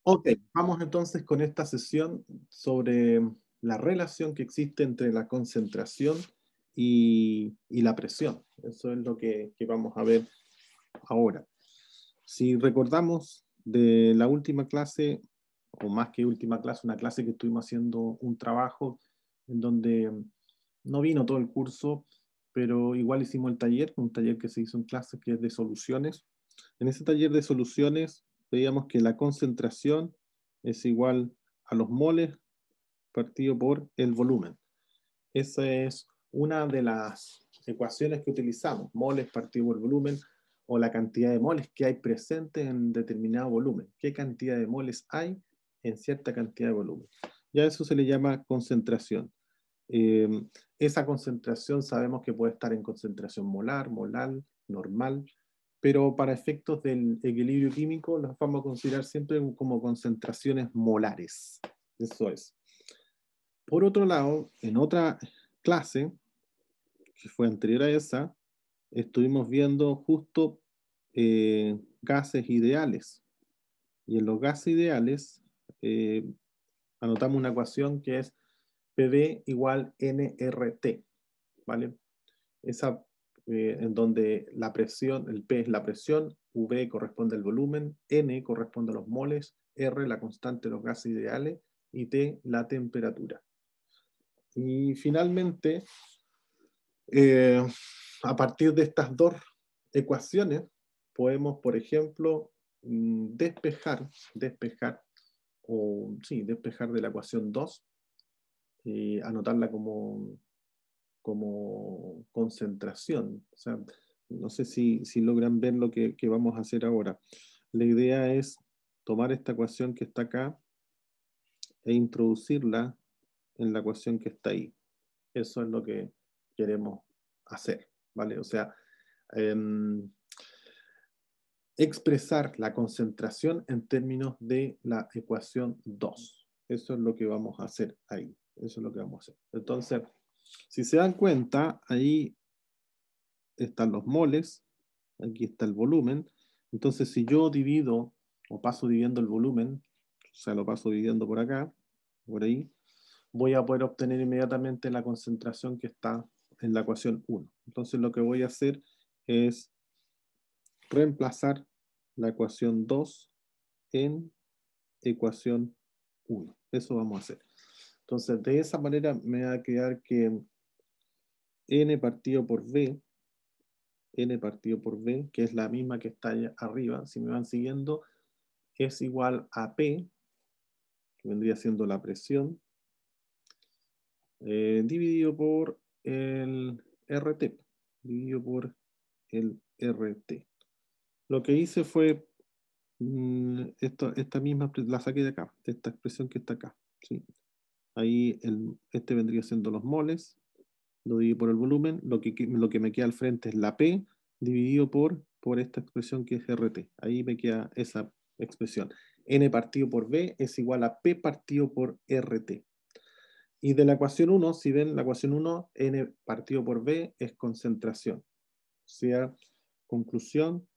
Ok, vamos entonces con esta sesión sobre la relación que existe entre la concentración y la presión. Eso es lo que vamos a ver ahora. Si recordamos de la última clase, o más que última clase, una clase que estuvimos haciendo un trabajo en donde no vino todo el curso, pero igual hicimos el taller, un taller que se hizo en clase que es de soluciones. En ese taller de soluciones veíamos que la concentración es igual a los moles partido por el volumen. Esa es una de las ecuaciones que utilizamos, moles partido por volumen, o la cantidad de moles que hay presente en determinado volumen. ¿Qué cantidad de moles hay en cierta cantidad de volumen? Ya eso se le llama concentración. Eh, Esa concentración sabemos que puede estar en concentración molar, molal, normal, pero para efectos del equilibrio químico las vamos a considerar siempre como concentraciones molares. Eso es. Por otro lado, en otra clase, que fue anterior a esa, estuvimos viendo justo gases ideales. Y en los gases ideales anotamos una ecuación que es PV igual nRT, ¿vale? Esa en donde la presión, el P es la presión, V corresponde al volumen, N corresponde a los moles, R la constante de los gases ideales y T la temperatura. Y finalmente, eh, a partir de estas dos ecuaciones, podemos, por ejemplo, despejar de la ecuación 2 y anotarla como concentración. O sea, no sé si logran ver lo que vamos a hacer ahora. La idea es tomar esta ecuación que está acá e introducirla en la ecuación que está ahí. Eso es lo que queremos hacer, ¿vale? O sea, expresar la concentración en términos de la ecuación 2. Eso es lo que vamos a hacer ahí. Eso es lo que vamos a hacer. Entonces, si se dan cuenta, ahí están los moles, aquí está el volumen. Entonces, si yo divido o paso dividiendo el volumen, o sea, lo paso dividiendo por acá, por ahí, voy a poder obtener inmediatamente la concentración que está en la ecuación 1. Entonces, lo que voy a hacer es reemplazar la ecuación 2 en ecuación 1. Eso vamos a hacer. Entonces, de esa manera me va a quedar que n partido por v, que es la misma que está allá arriba, si me van siguiendo, es igual a P, que vendría siendo la presión, dividido por el RT, dividido por el RT. Lo que hice fue, esta misma, la saqué de acá, de esta expresión que está acá, ¿sí? Ahí este vendría siendo los moles, lo divido por el volumen, lo que me queda al frente es la P dividido por esta expresión que es RT. Ahí me queda esa expresión. N partido por V es igual a P partido por RT. Y de la ecuación 1, si ven la ecuación 1, N partido por V es concentración. O sea, conclusión,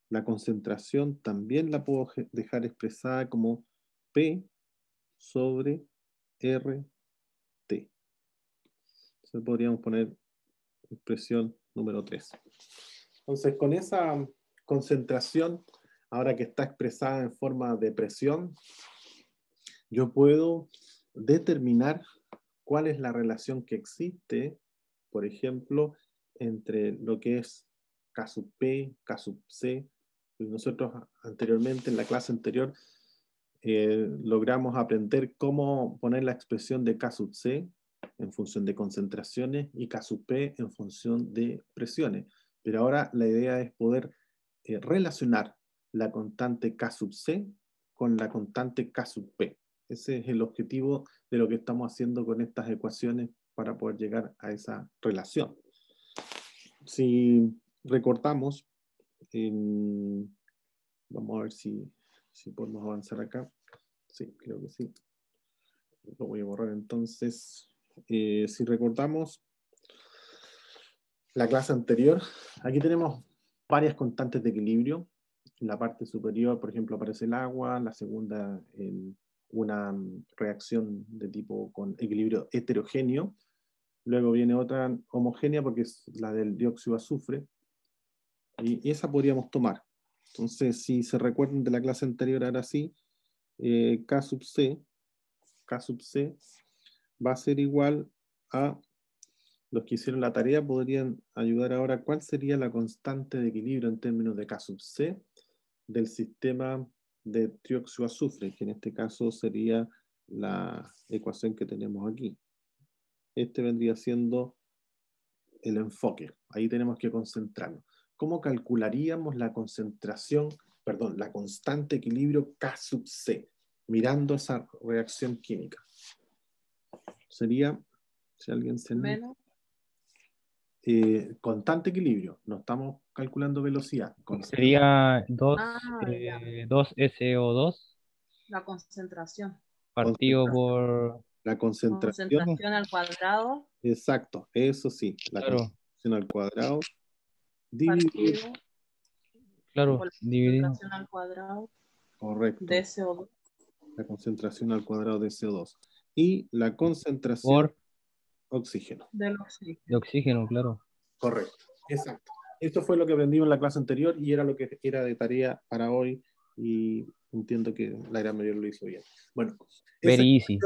la concentración también la puedo dejar expresada como P sobre RT. Entonces podríamos poner expresión número 3. Entonces, con esa concentración, ahora que está expresada en forma de presión, yo puedo determinar cuál es la relación que existe, por ejemplo, entre lo que es K sub P, K sub C. Nosotros anteriormente, en la clase anterior, logramos aprender cómo poner la expresión de K sub C en función de concentraciones y K sub P en función de presiones. Pero ahora la idea es poder relacionar la constante K sub C con la constante K sub P. Ese es el objetivo de lo que estamos haciendo con estas ecuaciones para poder llegar a esa relación. Si recortamos, vamos a ver si podemos avanzar acá. Sí, creo que sí. Lo voy a borrar entonces. Si recordamos la clase anterior, aquí tenemos varias constantes de equilibrio. En la parte superior, por ejemplo, aparece el agua, la segunda, una reacción de tipo con equilibrio heterogéneo, luego viene otra homogénea porque es la del dióxido de azufre, y esa podríamos tomar. Entonces, si se recuerdan de la clase anterior, ahora sí, K sub C va a ser igual a, los que hicieron la tarea podrían ayudar ahora, ¿cuál sería la constante de equilibrio en términos de K sub C del sistema de trióxido de azufre, que en este caso sería la ecuación que tenemos aquí? Este vendría siendo el enfoque. Ahí tenemos que concentrarnos. ¿Cómo calcularíamos la concentración, perdón, la constante equilibrio K sub C, mirando esa reacción química? Sería, si alguien se... Menos. constante equilibrio, no estamos calculando velocidad. Sería 2, Ah, ya. 2SO2 La concentración. partido por, La concentración, Concentración al cuadrado exacto, eso sí, la claro, concentración al cuadrado, dividido, partido claro, por la dividido concentración al cuadrado correcto, de CO2 la concentración al cuadrado de CO2 y la concentración por oxígeno. del oxígeno. de oxígeno, claro. Correcto, exacto. Esto fue lo que aprendimos en la clase anterior y era lo que era de tarea para hoy y entiendo que la gran mayoría lo hizo bien. Bueno, esa, Very easy.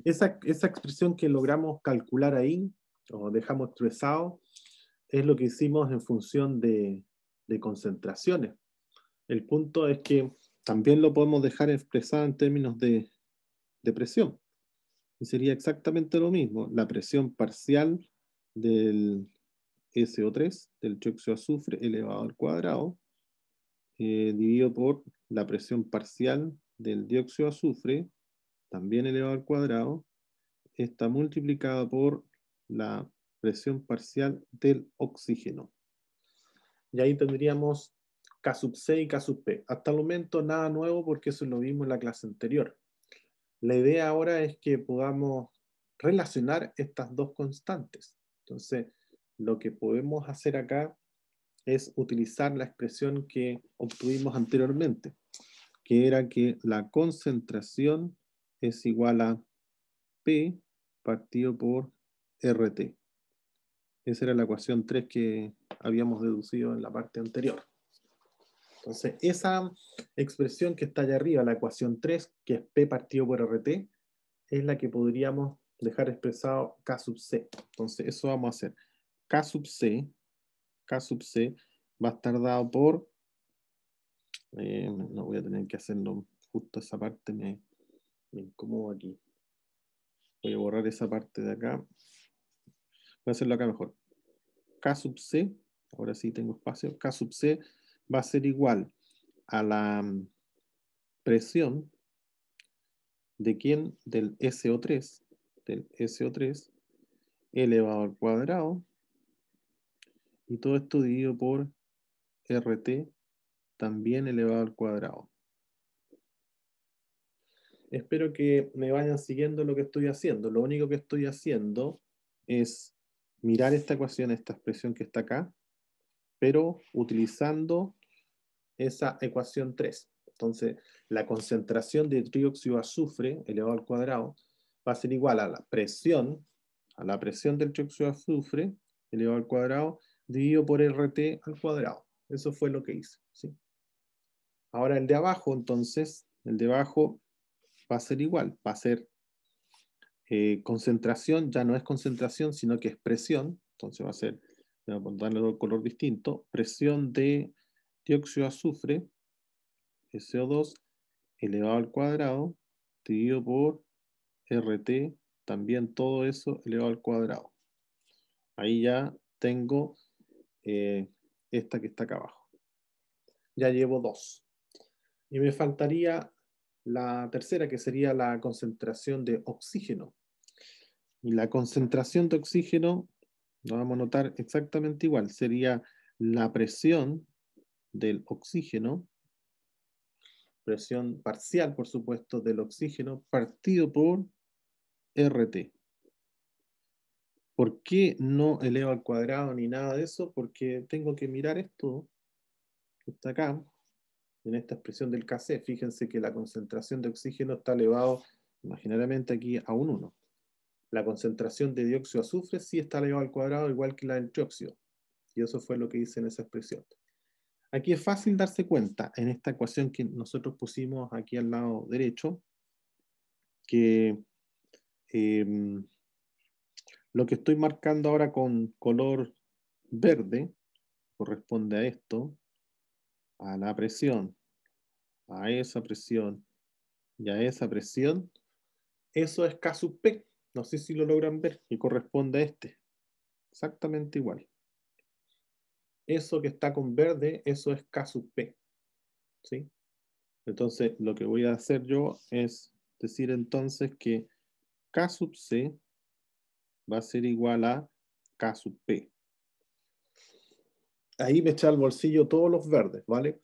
esa expresión que logramos calcular ahí, o dejamos expresado, es lo que hicimos en función de concentraciones. El punto es que también lo podemos dejar expresado en términos de presión. Y sería exactamente lo mismo. La presión parcial del SO3, del dióxido de azufre elevado al cuadrado, dividido por la presión parcial del dióxido de azufre, también elevado al cuadrado, está multiplicado por la presión parcial del oxígeno. Y ahí tendríamos K sub C y K sub P. Hasta el momento nada nuevo porque eso lo vimos en la clase anterior. La idea ahora es que podamos relacionar estas dos constantes. Entonces, lo que podemos hacer acá es utilizar la expresión que obtuvimos anteriormente, que era que la concentración es igual a P partido por RT. Esa era la ecuación 3 que habíamos deducido en la parte anterior. Entonces, esa expresión que está allá arriba, la ecuación 3, que es P partido por RT, es la que podríamos dejar expresado K sub C. Entonces, eso vamos a hacer. K sub C va a estar dado por, no voy a tener que hacerlo justo esa parte, me incomodo aquí. Voy a borrar esa parte de acá. Voy a hacerlo acá mejor. K sub C, ahora sí tengo espacio, K sub C va a ser igual a la presión de quién, del SO3 elevado al cuadrado, y todo esto dividido por RT también elevado al cuadrado. Espero que me vayan siguiendo lo que estoy haciendo. Lo único que estoy haciendo es mirar esta ecuación, esta expresión que está acá, pero utilizando esa ecuación 3. Entonces, la concentración de dióxido de azufre elevado al cuadrado va a ser igual a la presión del dióxido de azufre elevado al cuadrado dividido por RT al cuadrado. Eso fue lo que hice, ¿sí? Ahora el de abajo, entonces, el de abajo va a ser igual, va a ser concentración, ya no es concentración, sino que es presión, entonces va a ser, voy a darle un color distinto, presión de dióxido de azufre, SO2, elevado al cuadrado, dividido por RT, también todo eso elevado al cuadrado. Ahí ya tengo esta que está acá abajo. Ya llevo 2. Y me faltaría la tercera, que sería la concentración de oxígeno. Y la concentración de oxígeno, lo vamos a notar exactamente igual. Sería la presión del oxígeno, presión parcial, por supuesto, del oxígeno, partido por RT. ¿Por qué no elevo al cuadrado ni nada de eso? Porque tengo que mirar esto que está acá. en esta expresión del Kc, fíjense que la concentración de oxígeno está elevado imaginariamente aquí a un 1. La concentración de dióxido de azufre sí está elevado al cuadrado, igual que la del trióxido. Y eso fue lo que hice en esa expresión. Aquí es fácil darse cuenta, en esta ecuación que nosotros pusimos aquí al lado derecho, que lo que estoy marcando ahora con color verde corresponde a esto, a la presión, a esa presión y a esa presión. Eso es K sub P. No sé si lo logran ver, y corresponde a este. Exactamente igual. Eso que está con verde, eso es K sub P. ¿Sí? Entonces, lo que voy a hacer yo es decir entonces que K sub C va a ser igual a K sub P. Ahí me echa al bolsillo todos los verdes, ¿vale?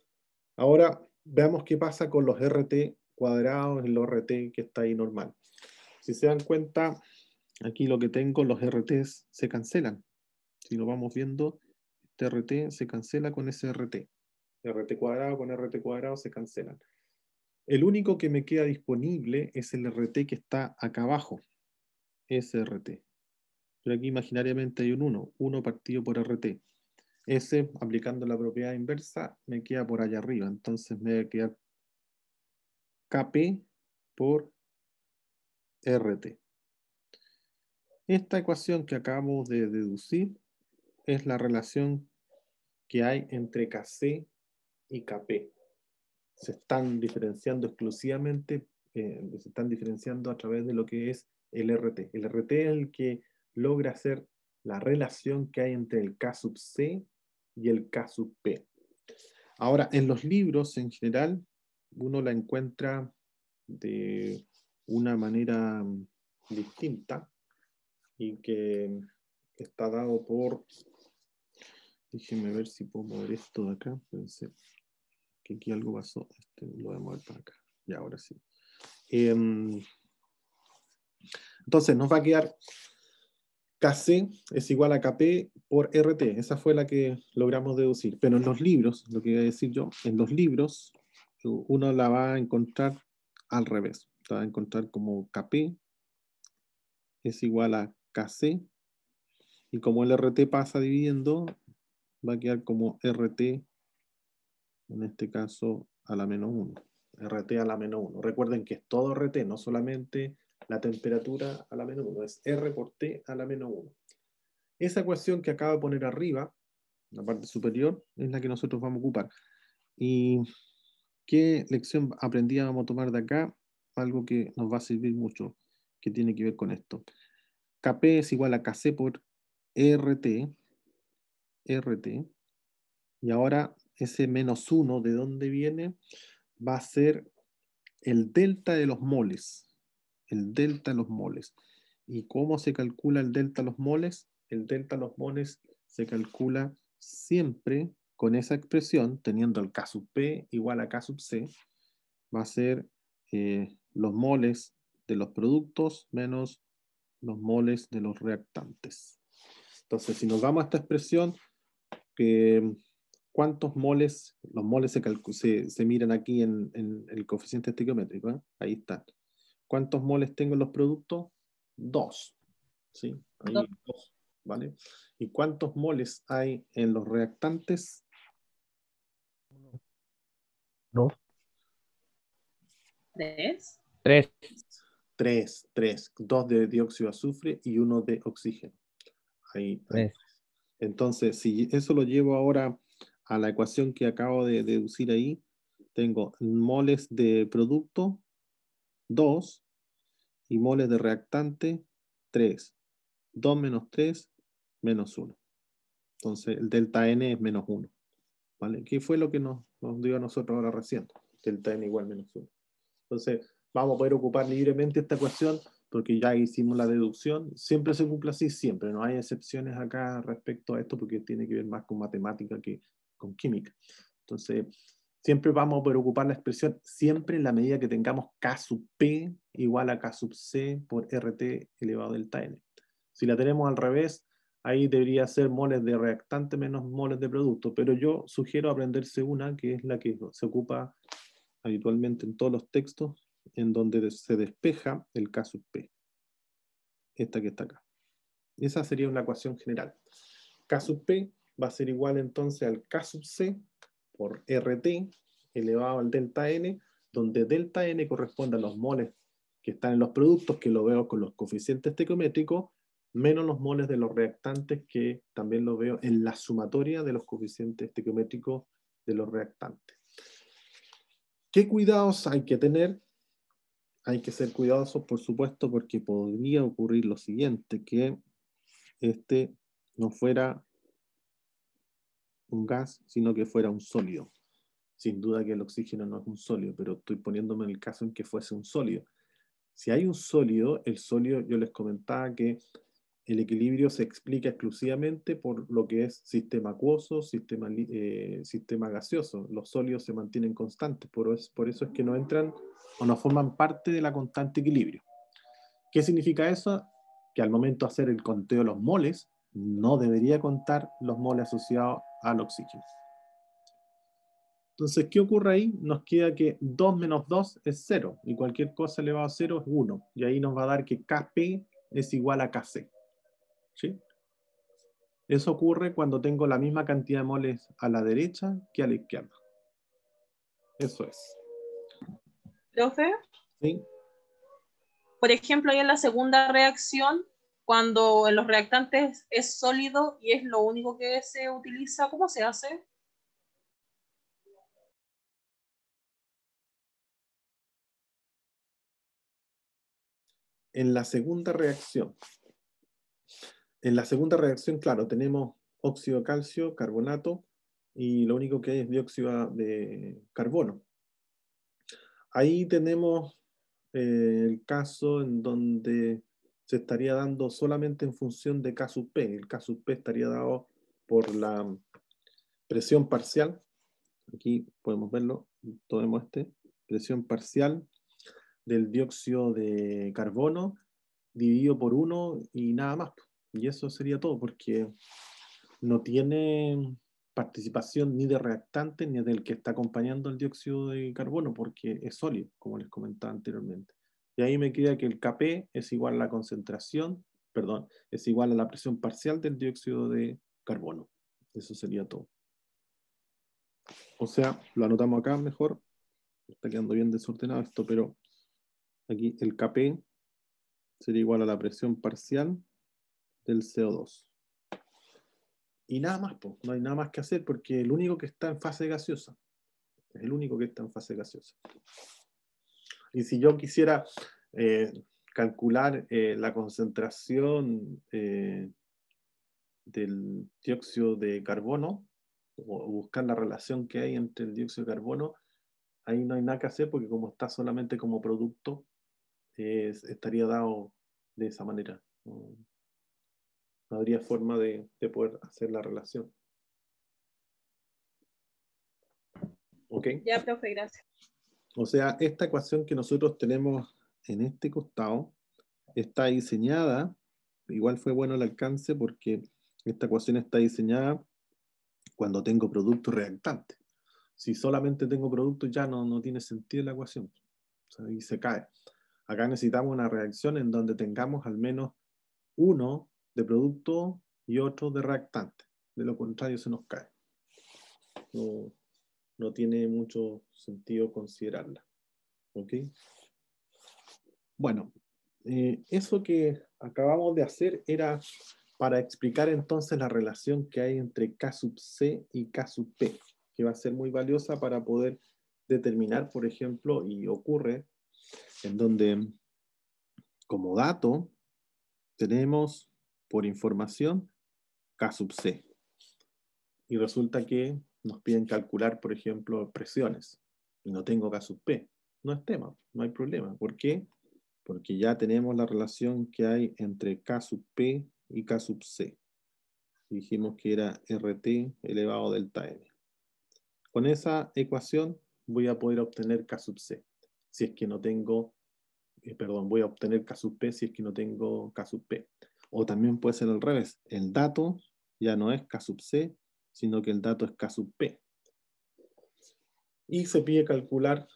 Ahora veamos qué pasa con los RT cuadrados y los RT que está ahí normal. Si se dan cuenta, aquí lo que tengo, los RTs se cancelan. Si lo vamos viendo, este RT se cancela con ese RT. RT cuadrado con RT cuadrado se cancelan. El único que me queda disponible es el RT que está acá abajo. Ese RT. Pero aquí imaginariamente hay un 1. 1 partido por RT. Ese, aplicando la propiedad inversa, me queda por allá arriba. Entonces me va a quedar Kp por RT. Esta ecuación que acabamos de deducir es la relación que hay entre Kc y Kp. Se están diferenciando exclusivamente, se están diferenciando a través de lo que es el RT. El RT es el que logra hacer la relación que hay entre el K sub C y el K sub P. Ahora, en los libros en general, uno la encuentra de una manera distinta y que está dado por, déjenme ver si puedo mover esto de acá, pensé que aquí algo pasó, lo voy a mover para acá, y ahora sí. Entonces nos va a quedar Kc es igual a Kp por RT, esa fue la que logramos deducir, pero en los libros, lo que iba a decir yo, en los libros uno la va a encontrar al revés, la va a encontrar como Kp es igual a Kc, y como el RT pasa dividiendo, va a quedar como RT, en este caso, a la menos 1. RT a la menos 1. Recuerden que es todo RT, no solamente la temperatura a la menos 1, es R por T a la menos 1. Esa ecuación que acabo de poner arriba, la parte superior, es la que nosotros vamos a ocupar. ¿Y qué lección aprendí vamos a tomar de acá? Algo que nos va a servir mucho, que tiene que ver con esto. Kp es igual a Kc por RT, y ahora ese menos 1, ¿de dónde viene? Va a ser el delta de los moles. El delta de los moles. ¿Y cómo se calcula el delta de los moles? El delta de los moles se calcula siempre con esa expresión, teniendo el K sub P igual a K sub C, va a ser los moles de los productos menos los moles de los reactantes. Entonces, si nos vamos a esta expresión, ¿cuántos moles? Los moles se miran aquí en el coeficiente estequiométrico, ¿eh? Ahí está. ¿Cuántos moles tengo en los productos? 2. ¿Sí? Ahí 2, ¿vale? ¿Y cuántos moles hay en los reactantes? 2, 3. 3. 3. 2 de dióxido de azufre y 1 de oxígeno. Ahí. 3. Entonces, si eso lo llevo ahora a la ecuación que acabo de deducir ahí, tengo moles de producto, 2, y moles de reactante, 3. 2 menos 3, menos 1. Entonces, el delta N es menos 1. ¿Vale? ¿Qué fue lo que nos dio a nosotros ahora recién? Delta N igual menos 1. Entonces, vamos a poder ocupar libremente esta ecuación porque ya hicimos la deducción. Siempre se cumple así, siempre. No hay excepciones acá respecto a esto porque tiene que ver más con matemática que con química. Entonces, siempre vamos a poder ocupar la expresión siempre en la medida que tengamos K sub P igual a K sub C por RT elevado a delta N. Si la tenemos al revés, ahí debería ser moles de reactante menos moles de producto, pero yo sugiero aprenderse una que es la que se ocupa habitualmente en todos los textos, en donde se despeja el K sub P. Esta que está acá. Esa sería una ecuación general. K sub P va a ser igual entonces al K sub C por RT elevado al delta N, donde delta N corresponde a los moles que están en los productos, que lo veo con los coeficientes estequiométricos, menos los moles de los reactantes, que también lo veo en la sumatoria de los coeficientes estequiométricos de los reactantes. ¿Qué cuidados hay que tener? Hay que ser cuidadosos, por supuesto, porque podría ocurrir lo siguiente, que este no fuera un gas, sino que fuera un sólido. Sin duda que el oxígeno no es un sólido, pero estoy poniéndome en el caso en que fuese un sólido. Si hay un sólido, el sólido, yo les comentaba que el equilibrio se explica exclusivamente por lo que es sistema acuoso, sistema gaseoso. Los sólidos se mantienen constantes, por eso es que no entran o no forman parte de la constante equilibrio. ¿Qué significa eso? Que al momento de hacer el conteo de los moles, no debería contar los moles asociados al oxígeno. Entonces, ¿qué ocurre ahí? Nos queda que 2 menos 2 es 0, y cualquier cosa elevado a 0 es 1, y ahí nos va a dar que Kp es igual a Kc. ¿Sí? Eso ocurre cuando tengo la misma cantidad de moles a la derecha que a la izquierda. Eso es. Profe, ¿Sí? por ejemplo, ahí en la segunda reacción, cuando en los reactantes es sólido y es lo único que se utiliza, ¿cómo se hace? En la segunda reacción, claro, tenemos óxido de calcio, carbonato, y lo único que hay es dióxido de carbono. Ahí tenemos el caso en donde se estaría dando solamente en función de K sub P. El K sub P estaría dado por la presión parcial. Aquí podemos verlo, tomemos presión parcial del dióxido de carbono dividido por 1 y nada más. Y eso sería todo, porque no tiene participación ni de reactante ni del que está acompañando el dióxido de carbono, porque es sólido, como les comentaba anteriormente. Y ahí me queda que el Kp es igual a la concentración, perdón, es igual a la presión parcial del dióxido de carbono. Eso sería todo. O sea, lo anotamos acá mejor. Está quedando bien desordenado esto, pero aquí el Kp sería igual a la presión parcial del CO2. Y nada más, pues, no hay nada más que hacer porque el único que está en fase gaseosa. Es el único que está en fase gaseosa. Y si yo quisiera calcular la concentración del dióxido de carbono, o buscar la relación que hay entre el dióxido de carbono, ahí no hay nada que hacer porque como está solamente como producto, estaría dado de esa manera. No, no habría forma de poder hacer la relación. ¿Ok? Ya, profe, gracias. O sea, esta ecuación que nosotros tenemos en este costado está diseñada, igual fue bueno el alcance porque esta ecuación está diseñada cuando tengo producto reactante. Si solamente tengo producto ya no tiene sentido la ecuación. O sea, ahí se cae. Acá necesitamos una reacción en donde tengamos al menos uno de producto y otro de reactante. De lo contrario se nos cae. No tiene mucho sentido considerarla. ¿Ok? Bueno, eso que acabamos de hacer era para explicar entonces la relación que hay entre K sub C y K sub P, que va a ser muy valiosa para poder determinar, por ejemplo, y ocurre en donde como dato tenemos por información K sub C. Y resulta que nos piden calcular, por ejemplo, presiones. Y no tengo K sub P. No es tema, no hay problema. ¿Por qué? Porque ya tenemos la relación que hay entre K sub P y K sub C. Dijimos que era RT elevado a delta N. Con esa ecuación voy a poder obtener K sub C. Si es que no tengo, voy a obtener K sub P si es que no tengo K sub P. O también puede ser al revés. El dato ya no es K sub C, sino que el dato es K sub P. Y se pide calcular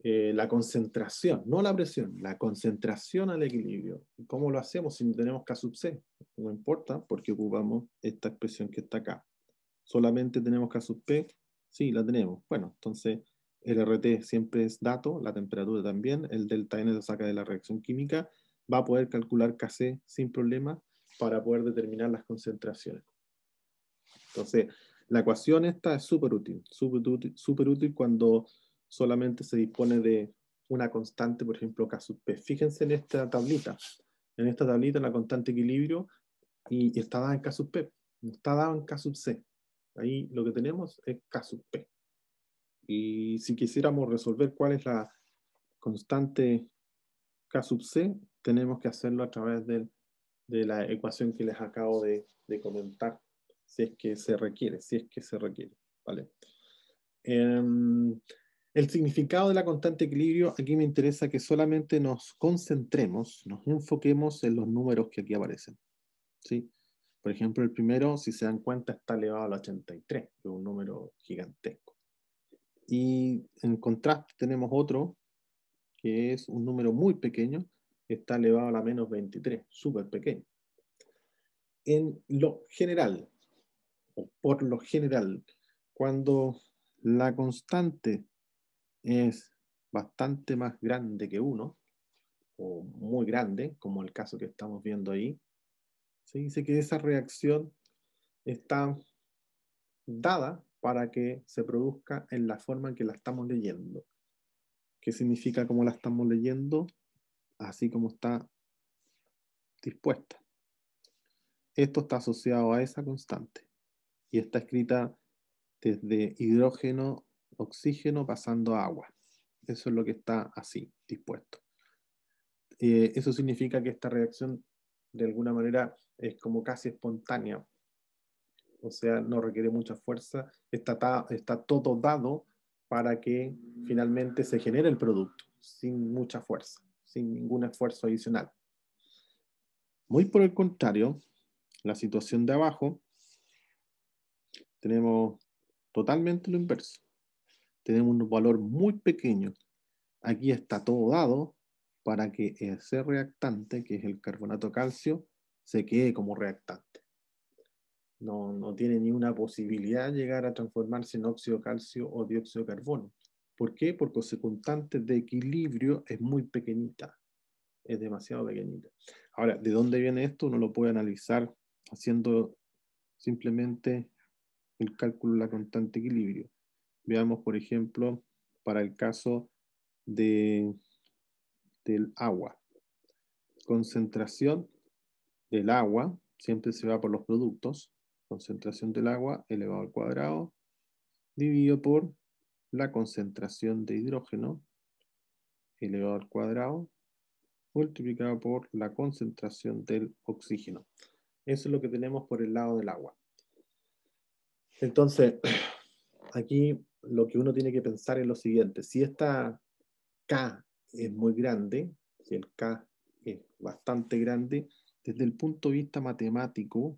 la concentración, no la presión, la concentración al equilibrio. ¿Cómo lo hacemos si no tenemos K sub C? No importa, porque ocupamos esta expresión que está acá. ¿Solamente tenemos K sub P? Sí, la tenemos. Bueno, entonces el RT siempre es dato, la temperatura también, el delta N lo saca de la reacción química, va a poder calcular Kc sin problema para poder determinar las concentraciones. Entonces, la ecuación esta es súper útil, súper útil cuando solamente se dispone de una constante, por ejemplo, K sub P. Fíjense en esta tablita. En esta tablita la constante equilibrio y está dada en K sub P, no está dada en K sub C. Ahí lo que tenemos es K sub P. Y si quisiéramos resolver cuál es la constante K sub C, tenemos que hacerlo a través de la ecuación que les acabo de comentar, si es que se requiere, ¿vale? El significado de la constante equilibrio, aquí me interesa que solamente nos concentremos, nos enfoquemos en los números que aquí aparecen, ¿sí? Por ejemplo, el primero, si se dan cuenta, está elevado al 83, que es un número gigantesco. Y en contraste tenemos otro, que es un número muy pequeño, que está elevado a la menos 23, súper pequeño. En lo general, o por lo general, cuando la constante es bastante más grande que 1, o muy grande, como el caso que estamos viendo ahí, se dice que esa reacción está dada para que se produzca en la forma en que la estamos leyendo. ¿Qué significa cómo la estamos leyendo? Así como está dispuesta. Esto está asociado a esa constante y está escrita desde hidrógeno, oxígeno, pasando a agua. Eso es lo que está así, dispuesto. Eso significa que esta reacción de alguna manera es como casi espontánea, o sea, no requiere mucha fuerza, está todo dado para que finalmente se genere el producto, sin mucha fuerza, sin ningún esfuerzo adicional. Muy por el contrario, la situación de abajo, tenemos totalmente lo inverso. Tenemos un valor muy pequeño. Aquí está todo dado para que ese reactante, que es el carbonato calcio, se quede como reactante. No tiene ni una posibilidad de llegar a transformarse en óxido de calcio o dióxido de carbono. ¿Por qué? Porque su constante de equilibrio es muy pequeñita. Es demasiado pequeñita. Ahora, ¿de dónde viene esto? Uno lo puede analizar haciendo simplemente el cálculo de la constante de equilibrio. Veamos, por ejemplo, para el caso del agua. Concentración del agua, siempre se va por los productos. Concentración del agua elevado al cuadrado, dividido por la concentración de hidrógeno elevado al cuadrado, multiplicado por la concentración del oxígeno. Eso es lo que tenemos por el lado del agua. Entonces, aquí lo que uno tiene que pensar es lo siguiente. Si esta K es muy grande, si el K es bastante grande, desde el punto de vista matemático,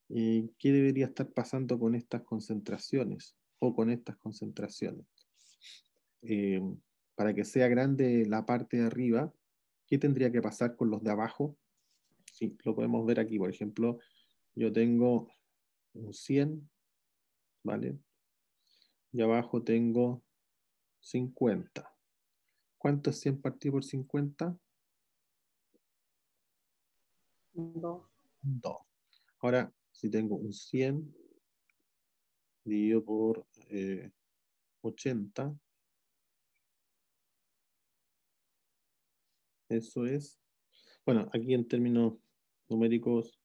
¿qué debería estar pasando con estas concentraciones o con estas concentraciones? Para que sea grande la parte de arriba, ¿qué tendría que pasar con los de abajo? Sí, lo podemos ver aquí, por ejemplo, yo tengo un 100, ¿vale? Y abajo tengo 50. ¿Cuánto es 100 partido por 50? 2. 2. Ahora, si tengo un 100 dividido por 80, eso es, bueno, aquí en términos numéricos,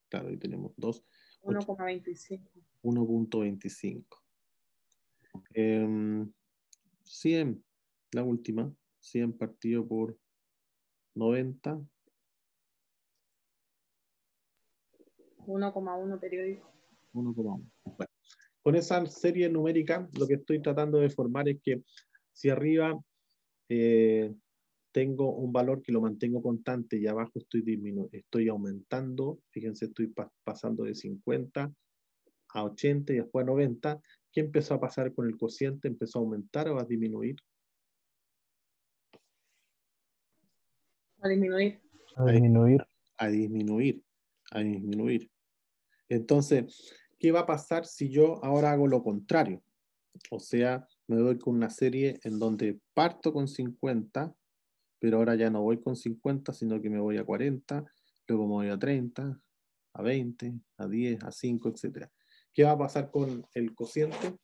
claro, ahí tenemos 2, 1,25. 1.25. 100, la última, 100 partido por 90, 1,1 periódico. 1,1. Bueno, con esa serie numérica, lo que estoy tratando de formar es que si arriba tengo un valor que lo mantengo constante y abajo estoy aumentando, fíjense, estoy pasando de 50 a 80 y después a 90, ¿qué empezó a pasar con el cociente? ¿Empezó a aumentar o a disminuir? A disminuir. A disminuir. A disminuir, a disminuir. Entonces, ¿qué va a pasar si yo ahora hago lo contrario? O sea, me doy con una serie en donde parto con 50, pero ahora ya no voy con 50, sino que me voy a 40, luego me voy a 30, a 20, a 10, a 5, etc. ¿Qué va a pasar con el cociente?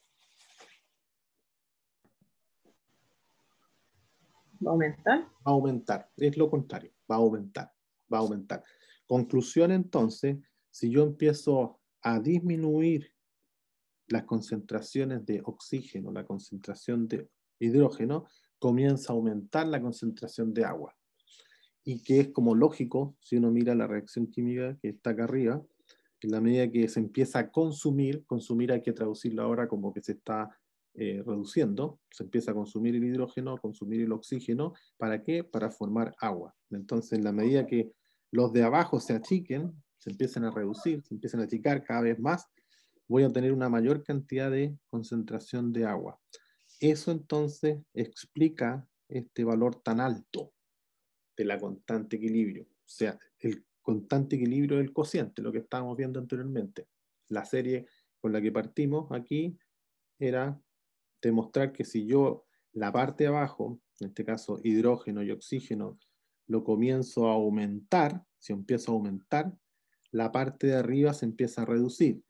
Va a aumentar. Va a aumentar, es lo contrario, va a aumentar, va a aumentar. Conclusión entonces, si yo empiezo a disminuir las concentraciones de oxígeno, la concentración de hidrógeno, comienza a aumentar la concentración de agua. Y que es como lógico, si uno mira la reacción química que está acá arriba, en la medida que se empieza a consumir hay que traducirlo ahora como que se está reduciendo, se empieza a consumir el hidrógeno, a consumir el oxígeno, ¿para qué? Para formar agua. Entonces, en la medida que los de abajo se achiquen, se empiezan a reducir, se empiezan a achicar cada vez más, voy a tener una mayor cantidad de concentración de agua. Eso entonces explica este valor tan alto de la constante equilibrio. O sea, el constante equilibrio del cociente, lo que estábamos viendo anteriormente. La serie con la que partimos aquí era demostrar que si yo la parte de abajo, en este caso hidrógeno y oxígeno, lo comienzo a aumentar, si empiezo a aumentar, la parte de arriba se empieza a reducir.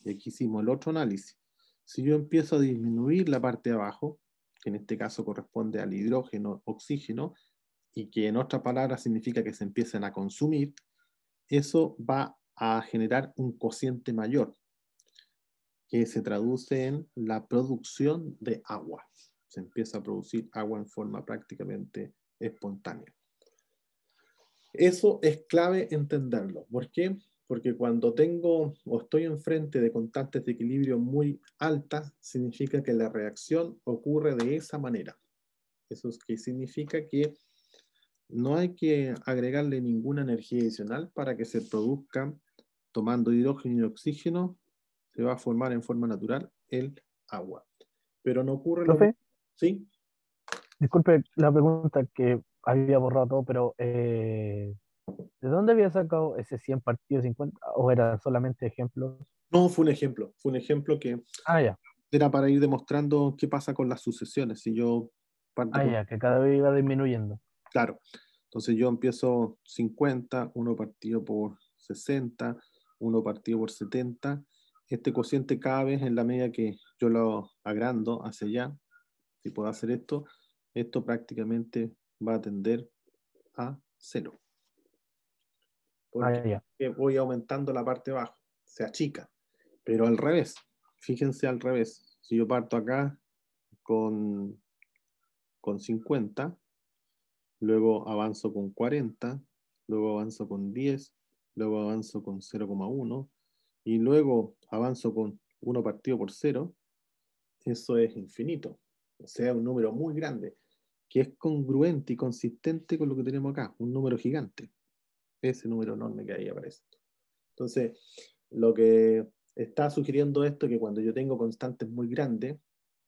Y aquí hicimos el otro análisis. Si yo empiezo a disminuir la parte de abajo, que en este caso corresponde al hidrógeno, oxígeno, y que en otras palabras significa que se empiezan a consumir, eso va a generar un cociente mayor, que se traduce en la producción de agua. Se empieza a producir agua en forma prácticamente espontánea. Eso es clave entenderlo. ¿Por qué? Porque cuando tengo o estoy enfrente de constantes de equilibrio muy altas, significa que la reacción ocurre de esa manera. Eso es que significa que no hay que agregarle ninguna energía adicional para que se produzca, tomando hidrógeno y oxígeno, se va a formar en forma natural el agua. Pero no ocurre lo mismo. Profe, ¿Sí? disculpe la pregunta que había borrado todo, pero ¿de dónde había sacado ese 100 partidos 50? ¿O eran solamente ejemplos? No, fue un ejemplo. Fue un ejemplo que Ah, ya. era para ir demostrando qué pasa con las sucesiones. Si yo parto Ah, con, ya, que cada vez iba disminuyendo. claro, entonces yo empiezo 50, uno partido por 60, uno partido por 70. Este cociente cada vez en la medida que yo lo agrando hacia allá, si puedo hacer esto prácticamente va a tender a cero. Ah, Porque ya. voy aumentando la parte de abajo, se achica. Pero al revés, fíjense al revés. Si yo parto acá con 50, luego avanzo con 40, luego avanzo con 10, luego avanzo con 0,1 y luego avanzo con 1 partido por 0, eso es infinito. O sea, un número muy grande, que es congruente y consistente con lo que tenemos acá, un número gigante. Ese número enorme que ahí aparece. Entonces, lo que está sugiriendo esto, que cuando yo tengo constantes muy grandes,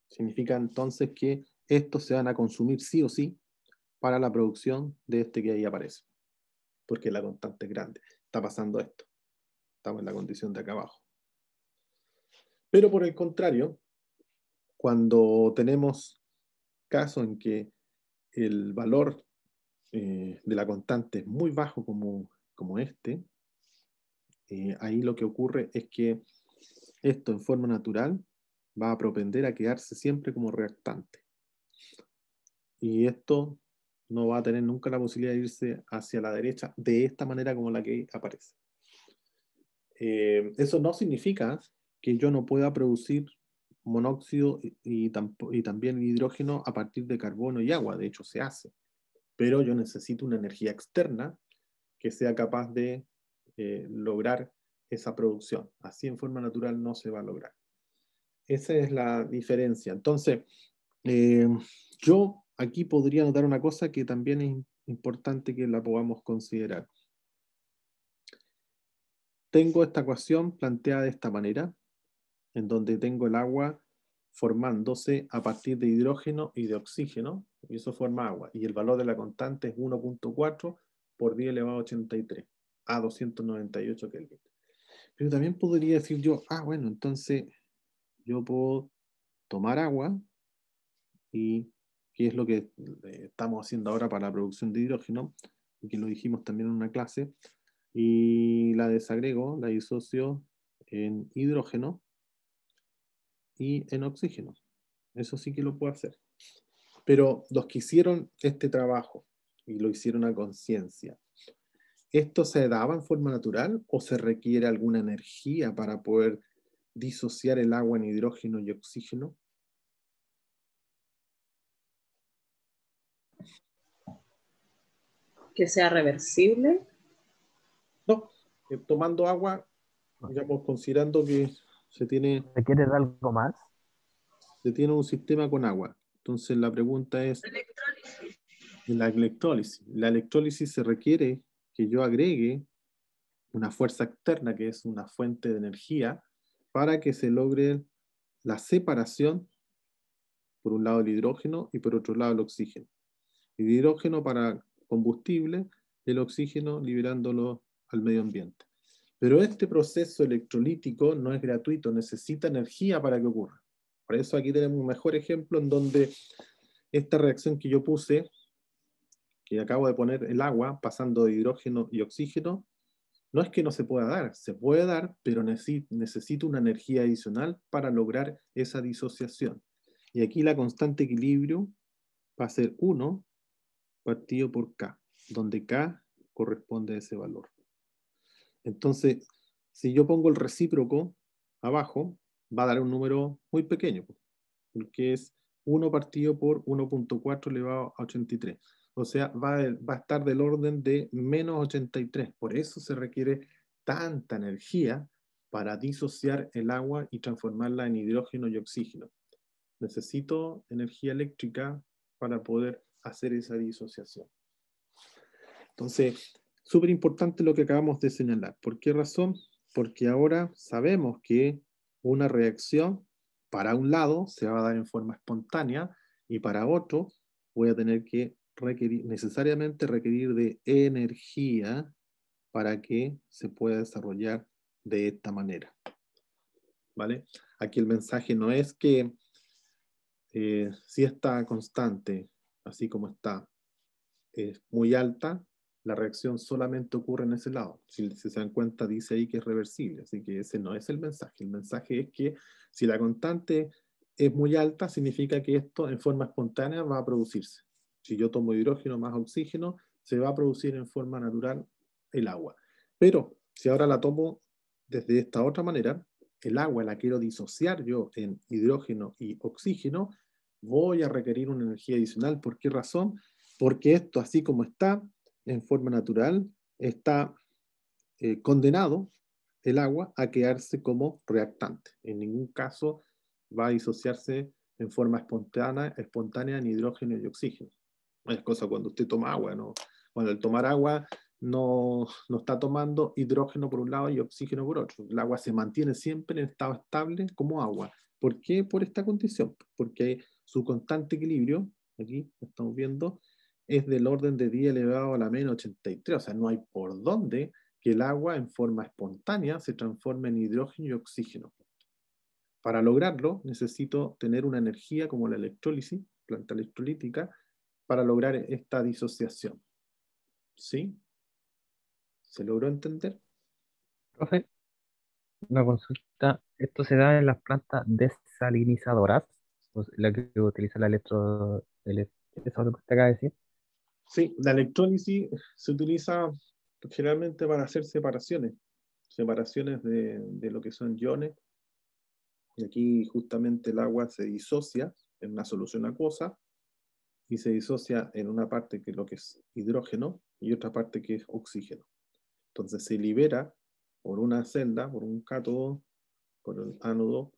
significa entonces que estos se van a consumir sí o sí para la producción de este que ahí aparece, porque la constante es grande. Está pasando esto. Estamos en la condición de acá abajo. Pero por el contrario, cuando tenemos casos en que el valor de la constante es muy bajo como este, ahí lo que ocurre es que esto en forma natural va a propender a quedarse siempre como reactante. Y esto no va a tener nunca la posibilidad de irse hacia la derecha de esta manera como la que aparece. Eso no significa que yo no pueda producir monóxido y también hidrógeno a partir de carbono y agua. De hecho, se hace. Pero yo necesito una energía externa que sea capaz de lograr esa producción. Así en forma natural no se va a lograr. Esa es la diferencia. Entonces, yo aquí podría notar una cosa que también es importante que la podamos considerar. Tengo esta ecuación planteada de esta manera, en donde tengo el agua formándose a partir de hidrógeno y de oxígeno, y eso forma agua. Y el valor de la constante es 1.4 por 10 elevado a 83, a 298 Kelvin. Pero también podría decir yo, bueno, entonces yo puedo tomar agua, y que es lo que estamos haciendo ahora para la producción de hidrógeno, y que lo dijimos también en una clase, y la desagrego, la disocio en hidrógeno y en oxígeno. Eso sí que lo puedo hacer. Pero los que hicieron este trabajo y lo hicieron a conciencia, ¿esto se daba en forma natural o se requiere alguna energía para poder disociar el agua en hidrógeno y oxígeno? Que sea reversible. No, tomando agua, digamos, considerando que se tiene ¿Requiere de algo más? un sistema con agua. Entonces la pregunta es, la electrólisis. La electrólisis se requiere que yo agregue una fuerza externa, que es una fuente de energía, para que se logre la separación, por un lado el hidrógeno y por otro lado el oxígeno. El hidrógeno para combustible, el oxígeno liberándolo al medio ambiente. Pero este proceso electrolítico no es gratuito, necesita energía para que ocurra. Por eso aquí tenemos un mejor ejemplo en donde esta reacción que yo puse, que acabo de poner el agua pasando de hidrógeno y oxígeno, no es que no se pueda dar, se puede dar, pero necesito una energía adicional para lograr esa disociación. Y aquí la constante equilibrio va a ser 1 partido por K, donde K corresponde a ese valor. Entonces, si yo pongo el recíproco abajo, va a dar un número muy pequeño, porque es 1 partido por 1.4 elevado a 83. O sea, va a estar del orden de menos 83. Por eso se requiere tanta energía para disociar el agua y transformarla en hidrógeno y oxígeno. Necesito energía eléctrica para poder hacer esa disociación. Entonces, súper importante lo que acabamos de señalar. ¿Por qué razón? Porque ahora sabemos que una reacción para un lado se va a dar en forma espontánea y para otro voy a tener que necesariamente requerir de energía para que se pueda desarrollar de esta manera. ¿Vale? Aquí el mensaje no es que si esta constante, así como está, es muy alta, la reacción solamente ocurre en ese lado. Si se dan cuenta, dice ahí que es reversible, así que ese no es el mensaje. El mensaje es que si la constante es muy alta, significa que esto en forma espontánea va a producirse. Si yo tomo hidrógeno más oxígeno, se va a producir en forma natural el agua. Pero si ahora la tomo desde esta otra manera, el agua la quiero disociar yo en hidrógeno y oxígeno, voy a requerir una energía adicional. ¿Por qué razón? Porque esto, así como está, en forma natural, está condenado el agua a quedarse como reactante. En ningún caso va a disociarse en forma espontánea en hidrógeno y oxígeno. Es cosa cuando usted toma agua, ¿no? Cuando al tomar agua no está tomando hidrógeno por un lado y oxígeno por otro. El agua se mantiene siempre en estado estable como agua. ¿Por qué? Por esta condición. Porque su constante equilibrio, aquí lo estamos viendo, es del orden de 10 elevado a la menos 83. O sea, no hay por dónde que el agua en forma espontánea se transforme en hidrógeno y oxígeno. Para lograrlo, necesito tener una energía como la electrólisis, planta electrolítica, para lograr esta disociación. ¿Sí? ¿Se logró entender? Profe, una consulta. ¿Esto se da en las plantas desalinizadoras? O sea, la que utiliza la ¿eso es lo que usted acaba de decir? Sí, la electrólisis se utiliza generalmente para hacer separaciones de lo que son iones. Y aquí justamente el agua se disocia en una solución acuosa y se disocia en una parte que es lo que es hidrógeno y otra parte que es oxígeno. Entonces se libera por una celda, por un cátodo, por el ánodo,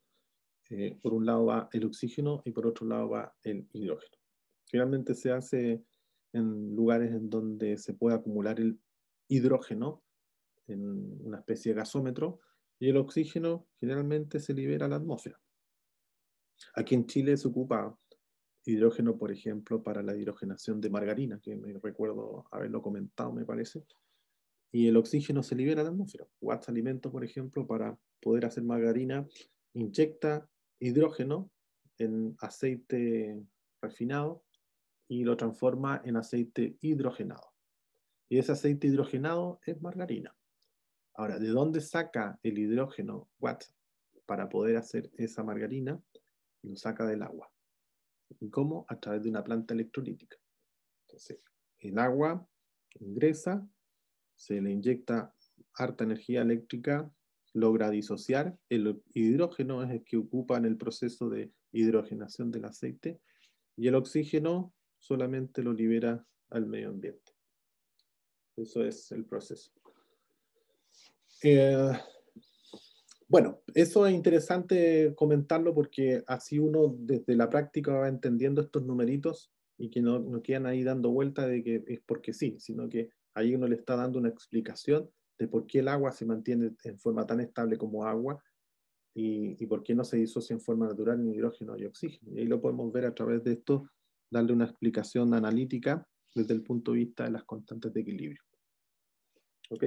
por un lado va el oxígeno y por otro lado va el hidrógeno. Generalmente se hace en lugares en donde se puede acumular el hidrógeno en una especie de gasómetro y el oxígeno generalmente se libera a la atmósfera. Aquí en Chile se ocupa hidrógeno, por ejemplo, para la hidrogenación de margarina, que me recuerdo haberlo comentado, me parece, y el oxígeno se libera a la atmósfera. Watts Alimentos, por ejemplo, para poder hacer margarina, inyecta hidrógeno en aceite refinado y lo transforma en aceite hidrogenado. Y ese aceite hidrogenado es margarina. Ahora, ¿de dónde saca el hidrógeno Watts para poder hacer esa margarina? Lo saca del agua. ¿Y cómo? A través de una planta electrolítica. Entonces, el agua ingresa, se le inyecta harta energía eléctrica, logra disociar, el hidrógeno es el que ocupa en el proceso de hidrogenación del aceite y el oxígeno solamente lo libera al medio ambiente. Eso es el proceso. Bueno, eso es interesante comentarlo porque así uno desde la práctica va entendiendo estos numeritos y que no quedan ahí dando vuelta de que es porque sí, sino que ahí uno le está dando una explicación de por qué el agua se mantiene en forma tan estable como agua y por qué no se disocia en forma natural en hidrógeno y oxígeno. Y ahí lo podemos ver a través de esto, darle una explicación analítica desde el punto de vista de las constantes de equilibrio. ¿Ok?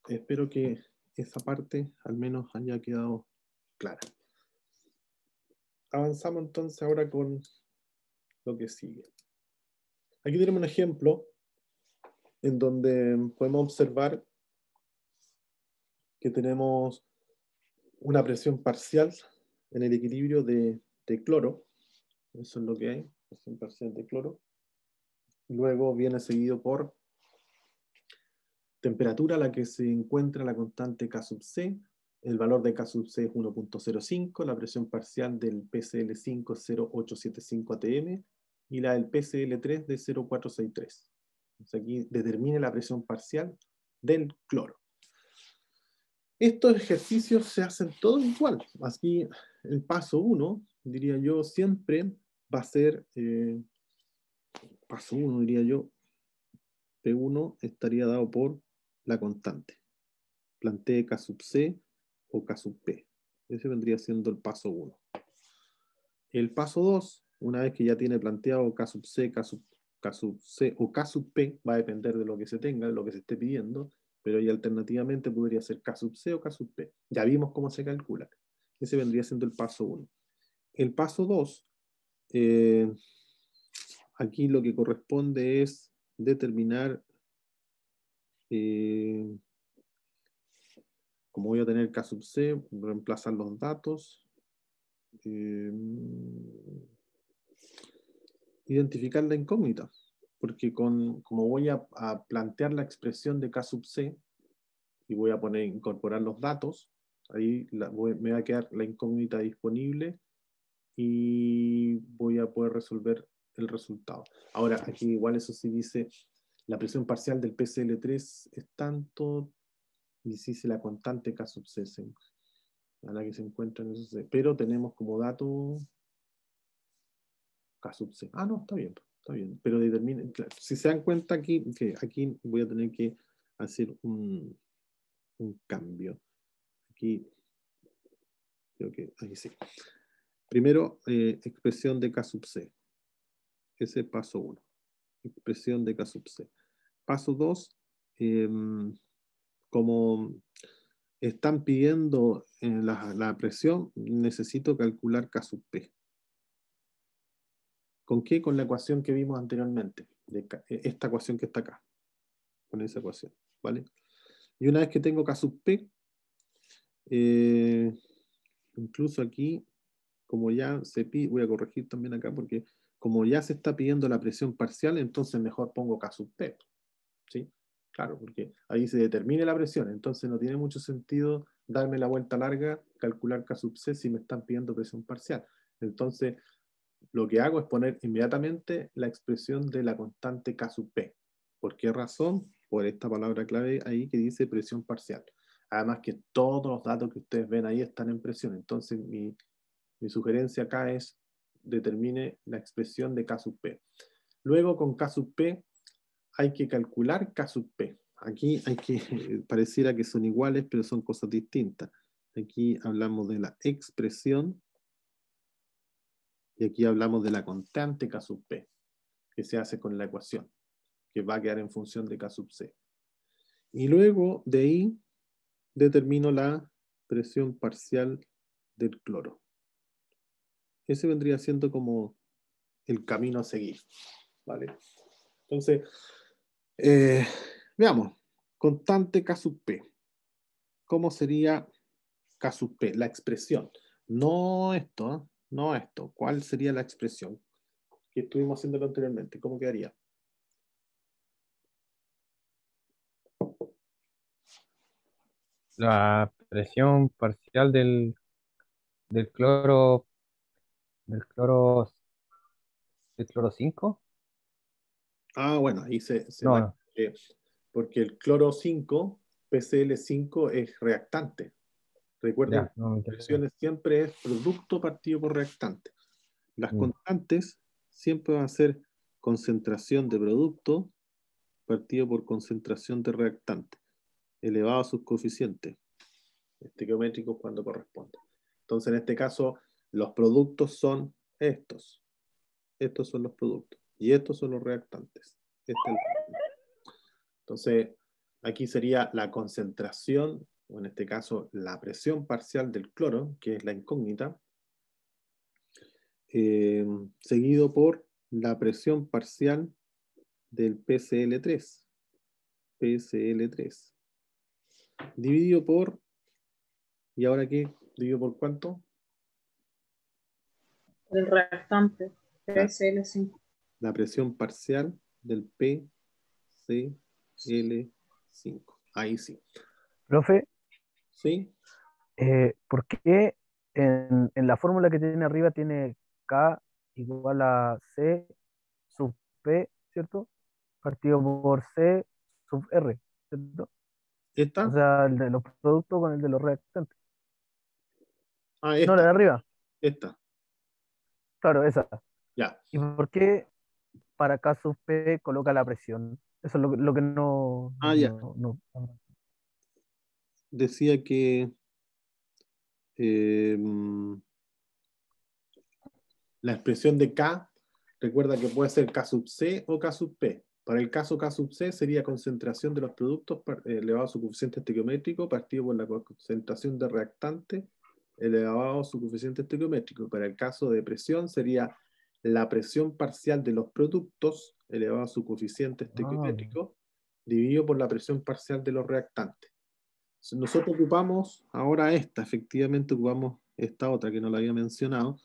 Espero que esa parte al menos haya quedado clara. Avanzamos entonces ahora con lo que sigue. Aquí tenemos un ejemplo en donde podemos observar que tenemos una presión parcial en el equilibrio de cloro. Eso es lo que hay, presión parcial de cloro. Luego viene seguido por temperatura a la que se encuentra la constante K sub C. El valor de K sub C es 1.05, la presión parcial del PCl5 es 0.875 atm y la del PCl3 de 0.463. Entonces aquí determine la presión parcial del cloro. Estos ejercicios se hacen todos igual. Aquí el paso 1, diría yo, siempre va a ser, paso 1, diría yo, P1 estaría dado por la constante. Plantee K sub C o K sub P. Ese vendría siendo el paso 1. El paso 2, una vez que ya tiene planteado K sub C, K sub C o K sub P, va a depender de lo que se tenga, de lo que se esté pidiendo, pero ya alternativamente podría ser K sub C o K sub P. Ya vimos cómo se calcula. Ese vendría siendo el paso 1. El paso 2, aquí lo que corresponde es determinar, como voy a tener K sub C, reemplazar los datos, identificar la incógnita, porque como voy a plantear la expresión de K sub C y voy a incorporar los datos, ahí me va a quedar la incógnita disponible y voy a poder resolver el resultado. Ahora, aquí igual eso sí dice, la presión parcial del PCl3 es tanto, y sí dice la constante K sub C, a la que se encuentra en eso, pero tenemos como dato K sub C. Ah, no, está bien, pero determinen, claro, si se dan cuenta aquí, que aquí voy a tener que hacer un cambio. Aquí, creo que ahí sí. Primero, expresión de K sub C. Ese es paso 1. Expresión de K sub C. Paso 2, como están pidiendo la presión, necesito calcular K sub P. ¿Con qué? Con la ecuación que vimos anteriormente. Esta ecuación que está acá. Con esa ecuación. ¿Vale? Y una vez que tengo K sub P, incluso aquí, como ya se pide, voy a corregir también acá, porque como ya se está pidiendo la presión parcial, entonces mejor pongo K sub P. ¿Sí? Claro, porque ahí se determina la presión, entonces no tiene mucho sentido darme la vuelta larga, calcular K sub C si me están pidiendo presión parcial. Entonces, lo que hago es poner inmediatamente la expresión de la constante K sub P. ¿Por qué razón? Por esta palabra clave ahí que dice presión parcial. Además que todos los datos que ustedes ven ahí están en presión. Entonces mi sugerencia acá es determine la expresión de K sub P. Luego con K sub P hay que calcular K sub P. Aquí pareciera que son iguales, pero son cosas distintas. Aquí hablamos de la expresión y aquí hablamos de la constante K sub P, que se hace con la ecuación, que va a quedar en función de K sub C. Y luego de ahí determino la presión parcial del cloro. Ese vendría siendo como el camino a seguir, ¿vale? Entonces, veamos, constante K sub P. ¿Cómo sería K sub P? La expresión. No esto, ¿eh? No esto. ¿Cuál sería la expresión? Que estuvimos haciéndolo anteriormente. ¿Cómo quedaría? La presión parcial del cloro, del cloro, del cloro 5. Ah, bueno, ahí se No, da. no, Porque el cloro 5, PCl5, es reactante. Recuerden ya, que no me las interesa. reacciones siempre es producto partido por reactante. Las Mm. constantes siempre van a ser concentración de producto partido por concentración de reactante, elevado a sus coeficientes estequiométricos cuando corresponda. Entonces, en este caso, los productos son estos. Estos son los productos. Y estos son los reactantes. Entonces, aquí sería la concentración, o en este caso, la presión parcial del cloro, que es la incógnita, seguido por la presión parcial del PCl3. PCl3. Dividido por, ¿y ahora qué? ¿Dividido por cuánto? El reactante, La, PSL5. la presión parcial del PCl5. Ahí sí. Profe, ¿Sí? ¿por qué en la fórmula que tiene arriba tiene K igual a C sub P, ¿cierto? Partido por C sub R, ¿cierto? O ¿Esta? sea, el de los productos con el de los reactantes. Ah, No, la esta. de arriba, Esta. claro, esa. Ya. ¿Y por qué para K sub P coloca la presión? Eso es lo que no, Ah, ya. no. Decía que eh, la expresión de K, recuerda que puede ser K sub C o K sub P. Para el caso K sub C sería concentración de los productos elevado a su coeficiente estequiométrico partido por la concentración de reactante elevado a su coeficiente estequiométrico. Para el caso de presión sería la presión parcial de los productos elevado a su coeficiente Ah, estequiométrico dividido por la presión parcial de los reactantes. Nosotros ocupamos ahora esta, efectivamente ocupamos esta otra que no la había mencionado.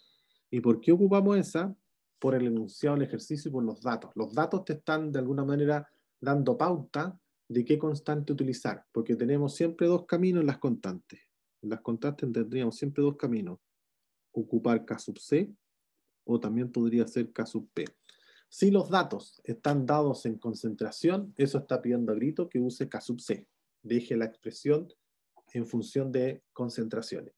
¿Y por qué ocupamos esa? Por el enunciado del ejercicio y por los datos. Los datos te están de alguna manera dando pauta de qué constante utilizar, porque tenemos siempre dos caminos en las constantes. En las constantes tendríamos siempre dos caminos. Ocupar K sub C o también podría ser K sub P. Si los datos están dados en concentración, eso está pidiendo a grito que use K sub C. Deje la expresión en función de concentraciones.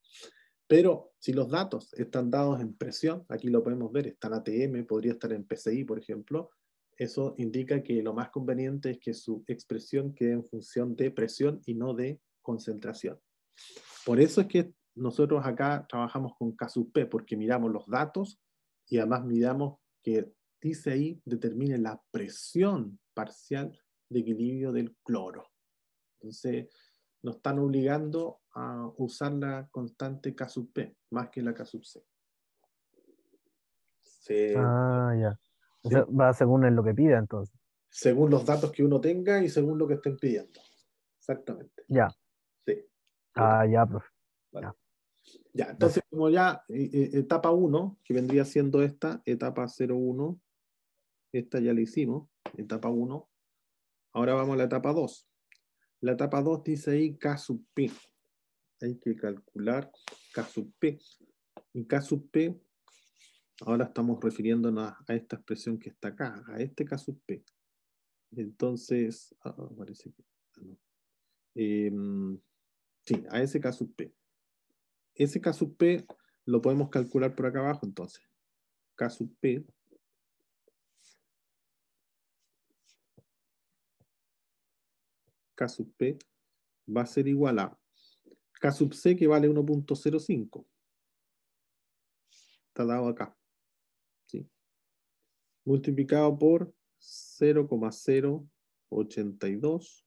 Pero si los datos están dados en presión, aquí lo podemos ver, está en ATM, podría estar en PCI, por ejemplo, eso indica que lo más conveniente es que su expresión quede en función de presión y no de concentración. Por eso es que nosotros acá trabajamos con K sub P, porque miramos los datos y además miramos que dice ahí, determine la presión parcial de equilibrio del cloro. Entonces, nos están obligando a usar la constante K sub P, más que la K sub C. ya. O sea, ¿Sí? va según en lo que pida entonces. Según los datos que uno tenga y según lo que estén pidiendo. Exactamente. Ya. Sí. Ah, ya, profe. Vale. Ya, Ya, entonces gracias. como ya etapa 1, que vendría siendo esta, etapa 01, esta ya la hicimos, etapa 1. Ahora vamos a la etapa 2. La etapa 2 dice ahí K sub P. Hay que calcular K sub P. Y K sub P, ahora estamos refiriéndonos a esta expresión que está acá, a este K sub P. Entonces, parece que no. Sí, a ese K sub P. Ese K sub P lo podemos calcular por acá abajo, entonces. K sub P, K sub P va a ser igual a K sub C, que vale 1.05. Está dado acá. ¿Sí? Multiplicado por 0,082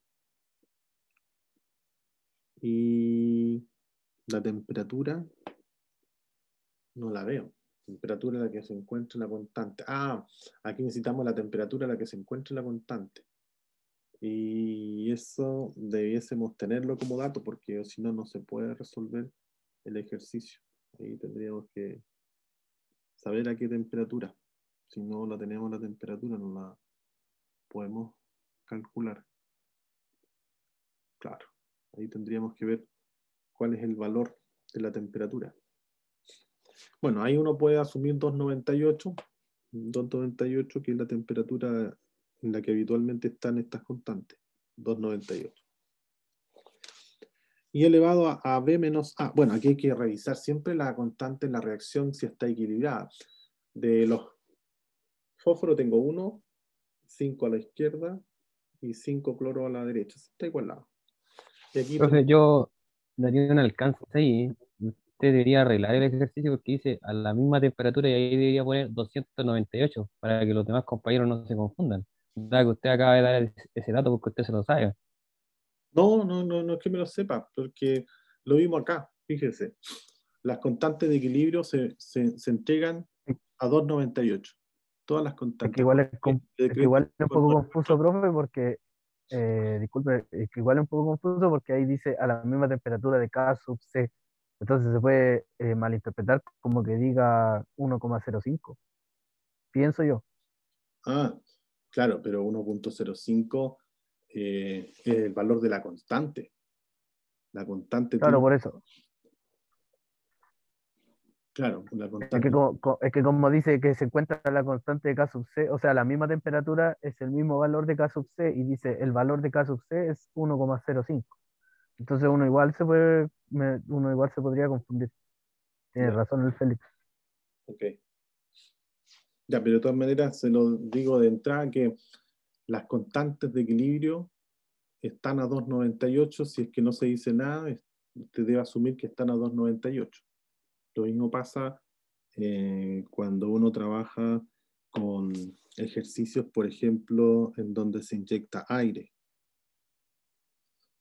y la temperatura no la veo. Temperatura en la que se encuentra la constante. Ah, aquí necesitamos la temperatura en la que se encuentra la constante. Y eso debiésemos tenerlo como dato, porque si no, no se puede resolver el ejercicio. Ahí tendríamos que saber a qué temperatura. Si no la tenemos la temperatura, no la podemos calcular. Claro, ahí tendríamos que ver cuál es el valor de la temperatura. Bueno, ahí uno puede asumir 298, que es la temperatura en la que habitualmente están estas constantes, 298. Y elevado a B menos A. Bueno, aquí hay que revisar siempre la constante en la reacción si está equilibrada. De los fósforos tengo 1, 5 a la izquierda y 5 cloro a la derecha. Está igualado. Y aquí Profe, yo daría un alcance ahí. Usted debería arreglar el ejercicio porque dice a la misma temperatura y ahí debería poner 298 para que los demás compañeros no se confundan. Da que usted acaba de dar ese dato porque usted se lo sabe. no es que me lo sepa, porque lo vimos acá, fíjese. Las constantes de equilibrio se entregan a 298. Todas las Es constantes. que igual es que igual es un poco confuso, profe, porque, disculpe, es que igual es un poco confuso porque ahí dice a la misma temperatura de K sub C. Entonces se puede malinterpretar como que diga 1,05, pienso yo. Ah, claro, pero 1.05 es el valor de la constante. La constante Claro, tiene, por eso. claro, la Es que constante. es que como dice que se encuentra la constante de K sub C, o sea, la misma temperatura es el mismo valor de K sub C y dice el valor de K sub C es 1,05. Entonces uno igual se podría confundir. Tiene Ya, razón el Félix. ok. Ya, pero de todas maneras se lo digo de entrada que las constantes de equilibrio están a 298. Si es que no se dice nada, usted debe asumir que están a 298. Lo mismo pasa cuando uno trabaja con ejercicios, por ejemplo, en donde se inyecta aire.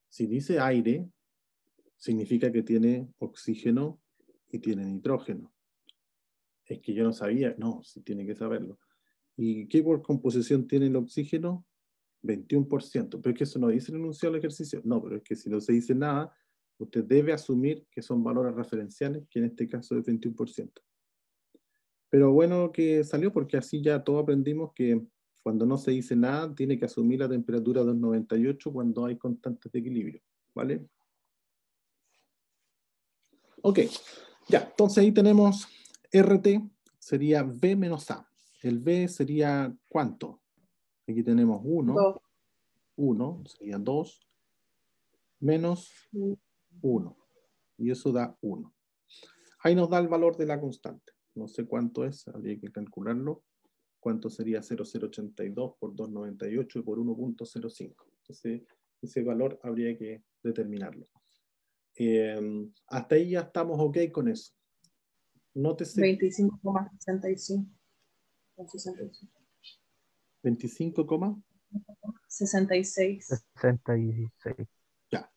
Si dice aire, significa que tiene oxígeno y tiene nitrógeno. Es que yo no sabía, no, sí tiene que saberlo. ¿Y qué por composición tiene el oxígeno? 21%. Pero es que eso no dice el enunciado del ejercicio. No, pero es que si no se dice nada, usted debe asumir que son valores referenciales, que en este caso es 21%. Pero bueno que salió porque así ya todos aprendimos que cuando no se dice nada, tiene que asumir la temperatura de 98 cuando hay constantes de equilibrio. ¿Vale? Ok, ya, entonces ahí tenemos RT, sería B menos A. El B sería ¿cuánto? Aquí tenemos 1, 1, sería 2, menos 1. Y eso da 1. Ahí nos da el valor de la constante. No sé cuánto es, habría que calcularlo. ¿Cuánto sería 0,082 por 298 y por 1.05? Entonces, ese valor habría que determinarlo. Hasta ahí ya estamos ok con eso. Nótese 25,65. 25, 66. 66. ya.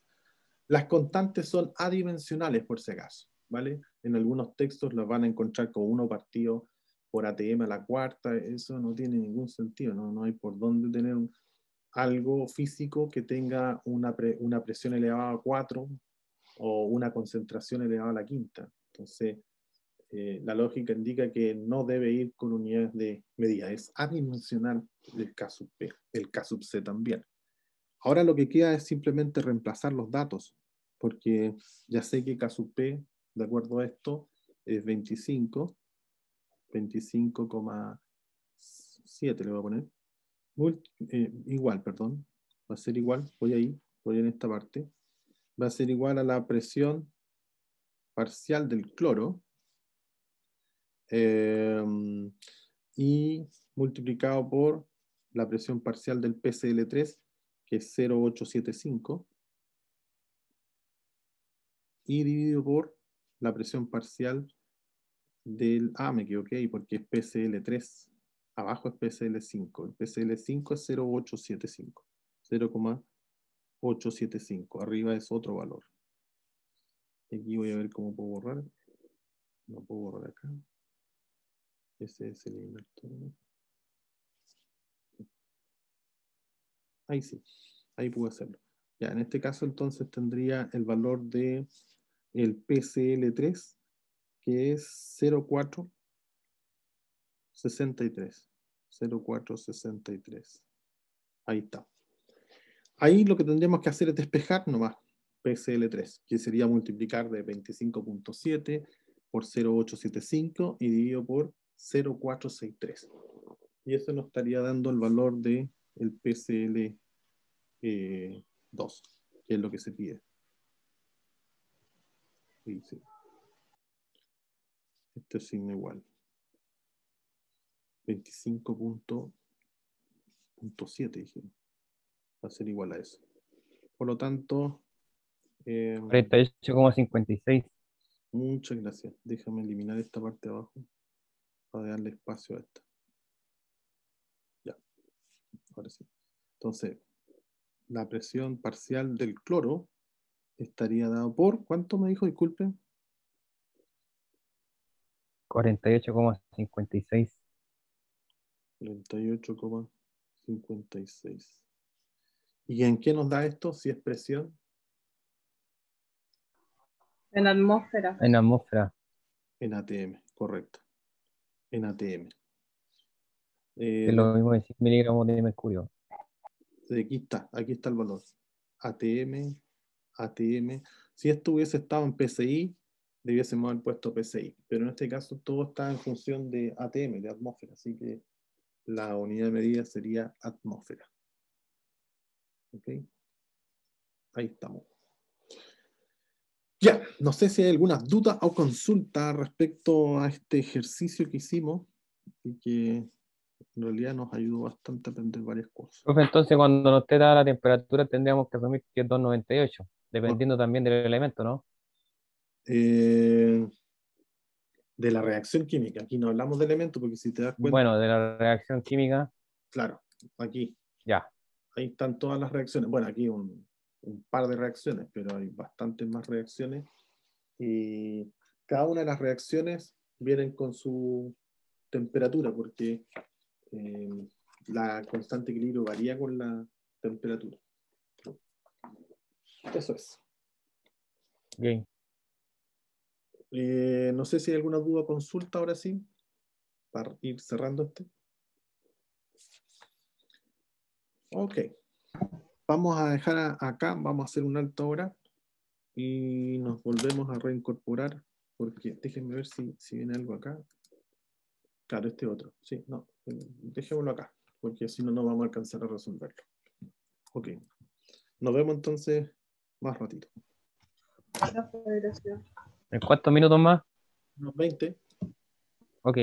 Las constantes son adimensionales, por si acaso, ¿vale? En algunos textos las van a encontrar con 1 partido por ATM a la cuarta. Eso no tiene ningún sentido, no hay por dónde tener algo físico que tenga una presión elevada a 4 o una concentración elevada a la quinta. Entonces, la lógica indica que no debe ir con unidades de medida. Es adimensional el K sub P, el K sub C también. Ahora lo que queda es simplemente reemplazar los datos, porque ya sé que K sub P, de acuerdo a esto, es 25,7 le voy a poner. Igual, perdón. Va a ser igual, voy en esta parte. Va a ser igual a la presión parcial del cloro y multiplicado por la presión parcial del PCL3, que es 0,875, y dividido por la presión parcial del... me equivoqué, porque es PCL3. Abajo es PCL5. El PCL5 es 0,875. 0,875. Arriba es otro valor. Aquí voy a ver cómo puedo borrar. No puedo borrar acá. Ese es el invertor. Ahí sí. Ahí puedo hacerlo. Ya, en este caso entonces tendría el valor de el PCL3, que es 0,463. 0,463. Ahí está. Ahí lo que tendríamos que hacer es despejar nomás PCL3, que sería multiplicar de 25.7 por 0,875 y dividido por 0,463. Y eso nos estaría dando el valor de el PCL2, que es lo que se pide. Sí, sí. Este es signo igual. 25.7 dijeron. Va a ser igual a eso. Por lo tanto, 48,56. muchas gracias. Déjame eliminar esta parte de abajo para darle espacio a esta. Ya, ahora sí. Entonces, la presión parcial del cloro estaría dado por, ¿cuánto me dijo? Disculpen. 48,56. 48,56. ¿Y en qué nos da esto? Si es presión. En atmósfera. En atmósfera. En ATM, correcto. En ATM. Es lo mismo de 100 miligramos de mercurio. Aquí está el valor. ATM, ATM. Si esto hubiese estado en PSI, debiésemos haber puesto PSI. Pero en este caso todo está en función de ATM, de atmósfera. Así que la unidad de medida sería atmósfera. ¿Ok? Ahí estamos. Ya, no sé si hay alguna duda o consulta respecto a este ejercicio que hicimos y que en realidad nos ayudó bastante a aprender varias cosas. Profe, entonces cuando nos esté dada la temperatura tendríamos que asumir que es 298, dependiendo también del elemento, ¿no? De la reacción química. Aquí no hablamos de elementos porque si te das cuenta, Bueno, de la reacción química, claro, aquí, ya. ahí están todas las reacciones. Bueno, aquí un par de reacciones, pero hay bastantes más reacciones. Y cada una de las reacciones vienen con su temperatura, porque la constante de equilibrio varía con la temperatura. Eso es. Bien. No sé si hay alguna duda o consulta ahora sí, para ir cerrando este. Ok. Vamos a dejar acá, vamos a hacer un alto ahora y nos volvemos a reincorporar, porque déjenme ver si viene algo acá. Claro, este otro. Sí, no, dejémoslo acá, porque si no, no vamos a alcanzar a resolverlo. Ok. Nos vemos entonces más ratito. La federación. ¿En cuántos minutos más? Unos 20. Ok.